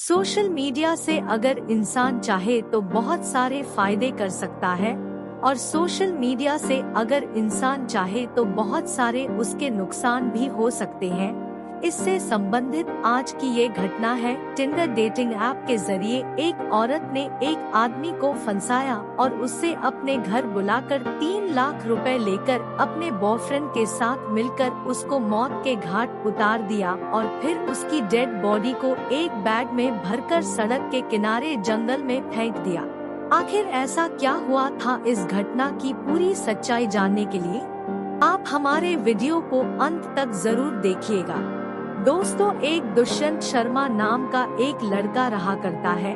Social media से अगर इंसान चाहे तो बहुत सारे फायदे कर सकता है और सोशल मीडिया से अगर इंसान चाहे तो बहुत सारे उसके नुकसान भी हो सकते हैं। इससे संबंधित आज की ये घटना है। टिंडर डेटिंग ऐप के जरिए एक औरत ने एक आदमी को फंसाया और उससे अपने घर बुलाकर 3 लाख रुपए लेकर अपने बॉयफ्रेंड के साथ मिलकर उसको मौत के घाट उतार दिया और फिर उसकी डेड बॉडी को एक बैग में भरकर सड़क के किनारे जंगल में फेंक दिया। आखिर ऐसा क्या हुआ था? इस घटना की पूरी सच्चाई जानने के लिए आप हमारे वीडियो को अंत तक जरूर देखिएगा। दोस्तों, एक दुष्यंत शर्मा नाम का एक लड़का रहा करता है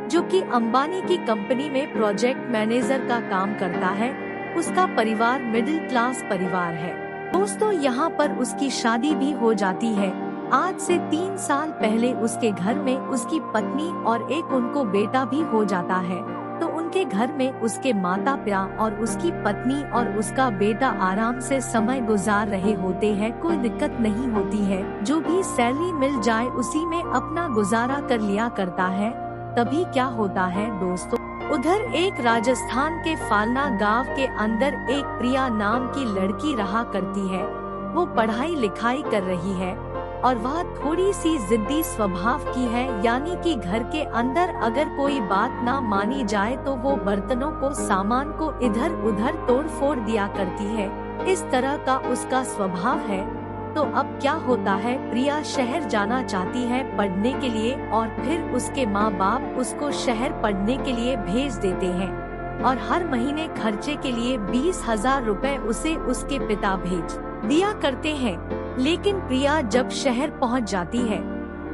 जो कि अंबानी की कंपनी में प्रोजेक्ट मैनेजर का काम करता है। उसका परिवार मिडिल क्लास परिवार है। दोस्तों, यहाँ पर उसकी शादी भी हो जाती है। आज से 3 साल पहले उसके घर में उसकी पत्नी और एक उनको बेटा भी हो जाता है। तो उनके घर में उसके माता पिता और उसकी पत्नी और उसका बेटा आराम से समय गुजार रहे होते हैं। कोई दिक्कत नहीं होती है, जो भी सैलरी मिल जाए उसी में अपना गुजारा कर लिया करता है। तभी क्या होता है दोस्तों, उधर एक राजस्थान के फालना गांव के अंदर एक प्रिया नाम की लड़की रहा करती है। वो पढ़ाई लिखाई कर रही है और वह थोड़ी सी जिद्दी स्वभाव की है, यानी कि घर के अंदर अगर कोई बात ना मानी जाए तो वो बर्तनों को, सामान को इधर उधर तोड़ फोड़ दिया करती है। इस तरह का उसका स्वभाव है। तो अब क्या होता है, प्रिया शहर जाना चाहती है पढ़ने के लिए और फिर उसके माँ बाप उसको शहर पढ़ने के लिए भेज देते हैं और हर महीने खर्चे के लिए 20,000 रुपए उसे उसके पिता भेज दिया करते हैं। लेकिन प्रिया जब शहर पहुंच जाती है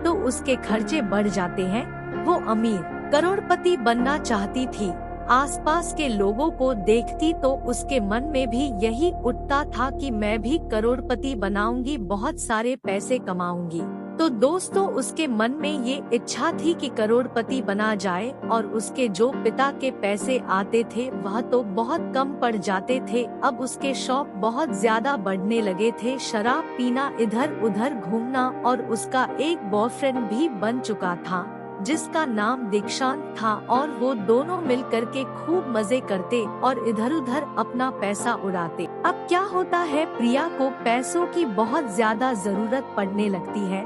तो उसके खर्चे बढ़ जाते हैं। वो अमीर करोड़पति बनना चाहती थी। आसपास के लोगों को देखती तो उसके मन में भी यही उठता था कि मैं भी करोड़पति बनाऊंगी, बहुत सारे पैसे कमाऊंगी। तो दोस्तों, उसके मन में ये इच्छा थी कि करोड़पति बना जाए और उसके जो पिता के पैसे आते थे वह तो बहुत कम पड़ जाते थे। अब उसके शौक बहुत ज्यादा बढ़ने लगे थे, शराब पीना, इधर उधर घूमना, और उसका एक बॉयफ्रेंड भी बन चुका था जिसका नाम दीक्षांत था और वो दोनों मिलकर के खूब मजे करते और इधर उधर अपना पैसा उड़ाते। अब क्या होता है, प्रिया को पैसों की बहुत ज्यादा जरूरत पड़ने लगती है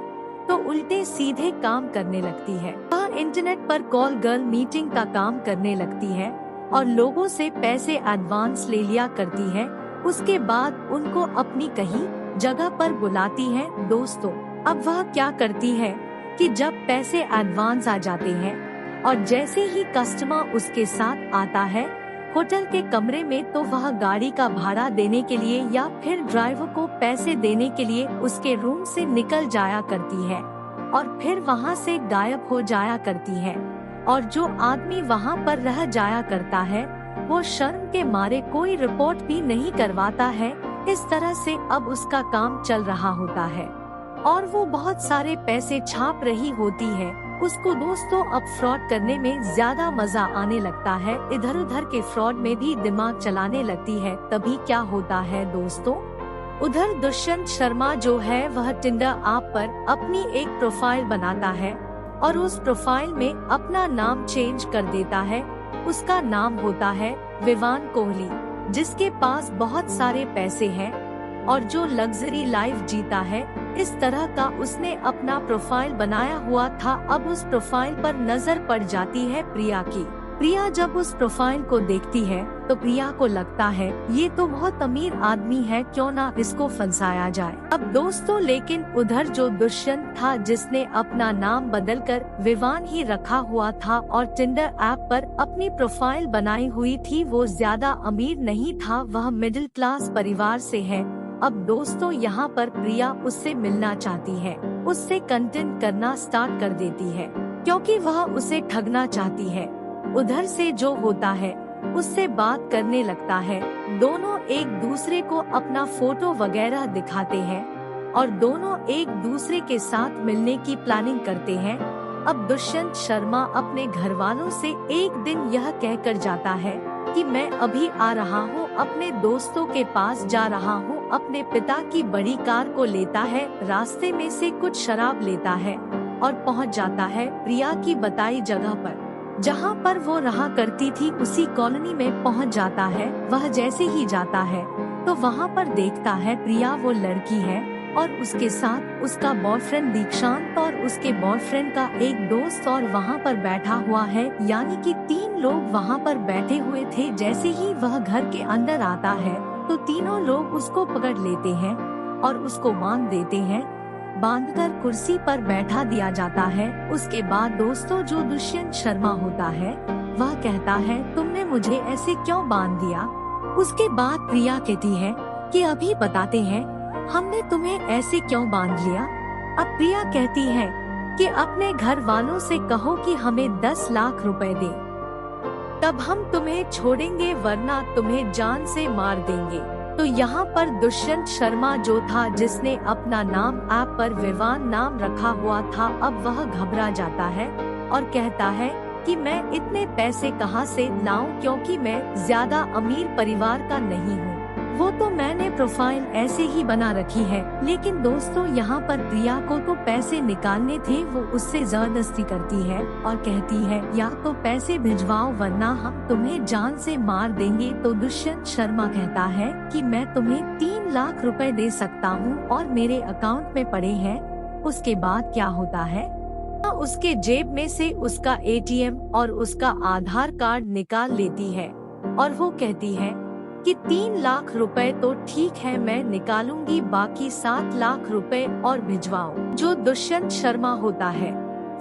तो उल्टे सीधे काम करने लगती है। वह इंटरनेट पर कॉल गर्ल मीटिंग का काम करने लगती है और लोगों से पैसे एडवांस ले लिया करती है। उसके बाद उनको अपनी कहीं जगह पर बुलाती है। दोस्तों, अब वह क्या करती है कि जब पैसे एडवांस आ जाते हैं और जैसे ही कस्टमर उसके साथ आता है होटल के कमरे में, तो वह गाड़ी का भाड़ा देने के लिए या फिर ड्राइवर को पैसे देने के लिए उसके रूम से निकल जाया करती है और फिर वहां से गायब हो जाया करती है। और जो आदमी वहां पर रह जाया करता है वो शर्म के मारे कोई रिपोर्ट भी नहीं करवाता है। इस तरह से अब उसका काम चल रहा होता है और वो बहुत सारे पैसे छाप रही होती है। उसको दोस्तों अब फ्रॉड करने में ज्यादा मजा आने लगता है, इधर उधर के फ्रॉड में भी दिमाग चलाने लगती है। तभी क्या होता है दोस्तों, उधर दुष्यंत शर्मा जो है वह टिंडर ऐप पर अपनी एक प्रोफाइल बनाता है और उस प्रोफाइल में अपना नाम चेंज कर देता है। उसका नाम होता है विवान कोहली, जिसके पास बहुत सारे पैसे हैं और जो लग्जरी लाइफ जीता है। इस तरह का उसने अपना प्रोफाइल बनाया हुआ था। अब उस प्रोफाइल पर नजर पड़ जाती है प्रिया की। प्रिया जब उस प्रोफाइल को देखती है तो प्रिया को लगता है ये तो बहुत अमीर आदमी है, क्यों ना इसको फंसाया जाए। अब दोस्तों, लेकिन उधर जो दुष्यंत था जिसने अपना नाम बदलकर विवान ही रखा हुआ था और टिंडर ऐप पर अपनी प्रोफाइल बनाई हुई थी, वो ज्यादा अमीर नहीं था, वह मिडिल क्लास परिवार से है। अब दोस्तों, यहाँ पर प्रिया उससे मिलना चाहती है, उससे कंटेंट करना स्टार्ट कर देती है क्योंकि वह उसे ठगना चाहती है। उधर से जो होता है उससे बात करने लगता है। दोनों एक दूसरे को अपना फोटो वगैरह दिखाते हैं और दोनों एक दूसरे के साथ मिलने की प्लानिंग करते हैं। अब दुष्यंत शर्मा अपने घर वालों से एक दिन यह कहकर जाता है कि मैं अभी आ रहा हूँ, अपने दोस्तों के पास जा रहा हूँ। अपने पिता की बड़ी कार को लेता है, रास्ते में से कुछ शराब लेता है और पहुंच जाता है प्रिया की बताई जगह पर, जहां पर वो रहा करती थी। उसी कॉलोनी में पहुंच जाता है। वह जैसे ही जाता है तो वहां पर देखता है प्रिया वो लड़की है और उसके साथ उसका बॉयफ्रेंड दीक्षांत और उसके बॉयफ्रेंड का एक दोस्त और वहां पर बैठा हुआ है। यानी कि 3 लोग वहां पर बैठे हुए थे। जैसे ही वह घर के अंदर आता है तो तीनों लोग उसको पकड़ लेते हैं और उसको बांध देते हैं। बांधकर कुर्सी पर बैठा दिया जाता है। उसके बाद दोस्तों जो दुष्यंत शर्मा होता है वह कहता है तुमने मुझे ऐसे क्यों बांध दिया। उसके बाद प्रिया कहती है कि अभी बताते हैं हमने तुम्हें ऐसे क्यों बांध लिया। अब प्रिया कहती है कि अपने घर वालों से कहो कि हमें 10 लाख रुपए दे, तब हम तुम्हें छोड़ेंगे वरना तुम्हें जान से मार देंगे। तो यहाँ पर दुष्यंत शर्मा जो था, जिसने अपना नाम ऐप पर विवान नाम रखा हुआ था, अब वह घबरा जाता है और कहता है कि मैं इतने पैसे कहाँ से लाऊं, क्योंकि मैं ज्यादा अमीर परिवार का नहीं हूँ। वो तो मैंने प्रोफाइल ऐसे ही बना रखी है। लेकिन दोस्तों यहाँ पर प्रिया को तो पैसे निकालने थे। वो उससे जबरदस्ती करती है और कहती है या तो पैसे भिजवाओ वरना हम तुम्हें जान से मार देंगे। तो दुष्यंत शर्मा कहता है कि मैं तुम्हें 3 लाख रुपए दे सकता हूँ और मेरे अकाउंट में पड़े हैं। उसके बाद क्या होता है, उसके जेब में से उसका ATM और उसका आधार कार्ड निकाल लेती है और वो कहती है कि 3 लाख रुपए तो ठीक है मैं निकालूंगी, बाकी 7 लाख रुपए और भिजवाओ। जो दुष्यंत शर्मा होता है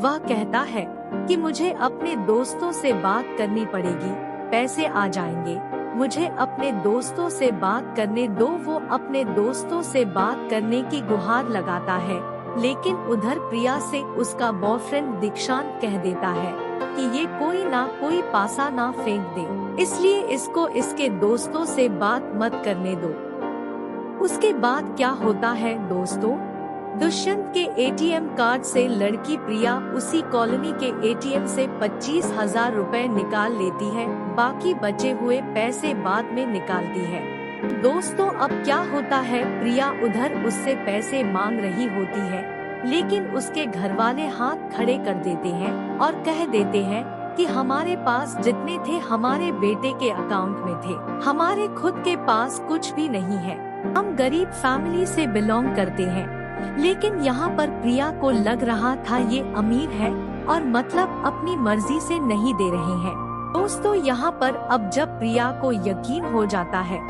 वह कहता है कि मुझे अपने दोस्तों से बात करनी पड़ेगी, पैसे आ जाएंगे, मुझे अपने दोस्तों से बात करने दो। वो अपने दोस्तों से बात करने की गुहार लगाता है, लेकिन उधर प्रिया से उसका बॉयफ्रेंड दीक्षांत कह देता है कि ये कोई ना कोई पासा ना फेंक दे, इसलिए इसको इसके दोस्तों से बात मत करने दो। उसके बाद क्या होता है दोस्तों, दुष्यंत के ATM कार्ड से लड़की प्रिया उसी कॉलोनी के ATM से 25,000 रुपए निकाल लेती है। बाकी बचे हुए पैसे बाद में निकालती है। दोस्तों अब क्या होता है, प्रिया उधर उससे पैसे मांग रही होती है, लेकिन उसके घर वाले हाथ खड़े कर देते हैं और कह देते हैं कि हमारे पास जितने थे हमारे बेटे के अकाउंट में थे, हमारे खुद के पास कुछ भी नहीं है, हम गरीब फैमिली से बिलोंग करते हैं। लेकिन यहाँ पर प्रिया को लग रहा था ये अमीर है और मतलब अपनी मर्जी से नहीं दे रहे हैं। दोस्तों यहाँ पर अब जब प्रिया को यकीन हो जाता है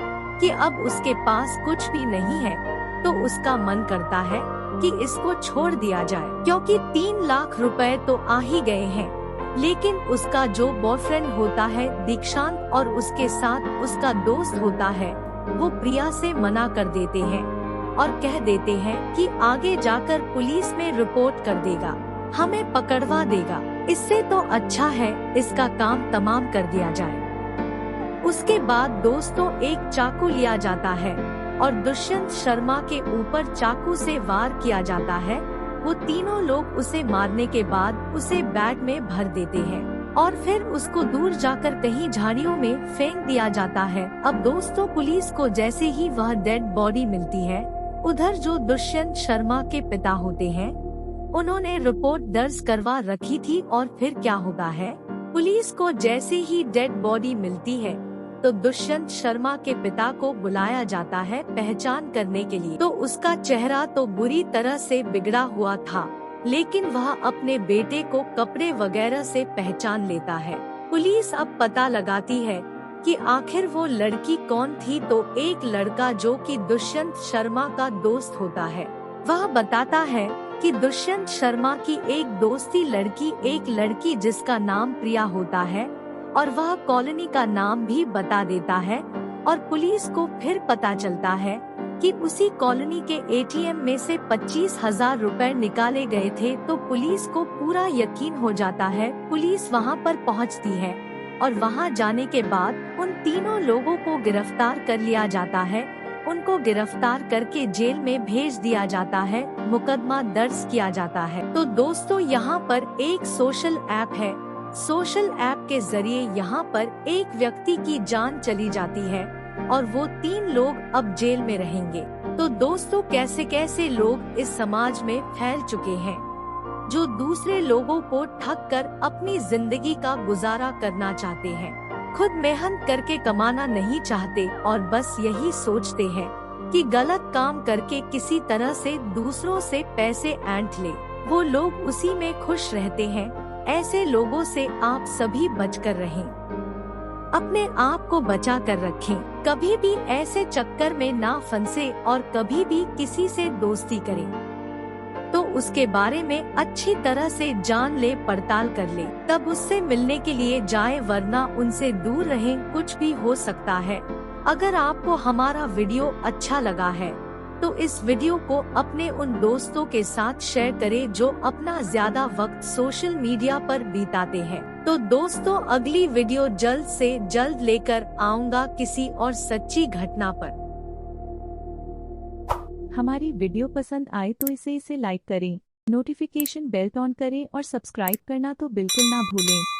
कि अब उसके पास कुछ भी नहीं है, तो उसका मन करता है कि इसको छोड़ दिया जाए, क्योंकि 3 लाख रुपए तो आ ही गए हैं। लेकिन उसका जो बॉयफ्रेंड होता है दीक्षांत और उसके साथ उसका दोस्त होता है, वो प्रिया से मना कर देते हैं और कह देते हैं कि आगे जाकर पुलिस में रिपोर्ट कर देगा, हमें पकड़वा देगा, इससे तो अच्छा है इसका काम तमाम कर दिया जाए। उसके बाद दोस्तों एक चाकू लिया जाता है और दुष्यंत शर्मा के ऊपर चाकू से वार किया जाता है। वो तीनों लोग उसे मारने के बाद उसे बैग में भर देते हैं और फिर उसको दूर जाकर कहीं झाड़ियों में फेंक दिया जाता है। अब दोस्तों पुलिस को जैसे ही वह डेड बॉडी मिलती है, उधर जो दुष्यंत शर्मा के पिता होते हैं उन्होंने रिपोर्ट दर्ज करवा रखी थी। और फिर क्या होता है, पुलिस को जैसे ही डेड बॉडी मिलती है तो दुष्यंत शर्मा के पिता को बुलाया जाता है पहचान करने के लिए। तो उसका चेहरा तो बुरी तरह से बिगड़ा हुआ था, लेकिन वह अपने बेटे को कपड़े वगैरह से पहचान लेता है। पुलिस अब पता लगाती है कि आखिर वो लड़की कौन थी। तो एक लड़का जो कि दुष्यंत शर्मा का दोस्त होता है, वह बताता है कि दुष्यंत शर्मा की एक दोस्ती लड़की, एक लड़की जिसका नाम प्रिया होता है, और वह कॉलोनी का नाम भी बता देता है। और पुलिस को फिर पता चलता है कि उसी कॉलोनी के ATM में से 25,000 रुपए निकाले गए थे। तो पुलिस को पूरा यकीन हो जाता है। पुलिस वहां पर पहुंचती है और वहां जाने के बाद उन तीनों लोगों को गिरफ्तार कर लिया जाता है। उनको गिरफ्तार करके जेल में भेज दिया जाता है, मुकदमा दर्ज किया जाता है। तो दोस्तों यहाँ पर एक सोशल ऐप है। सोशल ऐप के जरिए यहाँ पर एक व्यक्ति की जान चली जाती है और वो 3 लोग अब जेल में रहेंगे। तो दोस्तों कैसे कैसे लोग इस समाज में फैल चुके हैं, जो दूसरे लोगों को ठग कर अपनी जिंदगी का गुजारा करना चाहते हैं। खुद मेहनत करके कमाना नहीं चाहते और बस यही सोचते हैं कि गलत काम करके किसी तरह से दूसरों से पैसे ऐंठ ले। वो लोग उसी में खुश रहते हैं। ऐसे लोगों से आप सभी बचकर रहें, अपने आप को बचा कर रखें। कभी भी ऐसे चक्कर में ना फंसे और कभी भी किसी से दोस्ती करें तो उसके बारे में अच्छी तरह से जान ले, पड़ताल कर ले, तब उससे मिलने के लिए जाए, वरना उनसे दूर रहें। कुछ भी हो सकता है। अगर आपको हमारा वीडियो अच्छा लगा है तो इस वीडियो को अपने उन दोस्तों के साथ शेयर करें जो अपना ज्यादा वक्त सोशल मीडिया पर बिताते हैं। तो दोस्तों, अगली वीडियो जल्द से जल्द लेकर आऊंगा किसी और सच्ची घटना पर। हमारी वीडियो पसंद आए तो इसे लाइक करें, नोटिफिकेशन बेल ऑन करें और सब्सक्राइब करना तो बिल्कुल ना भूलें।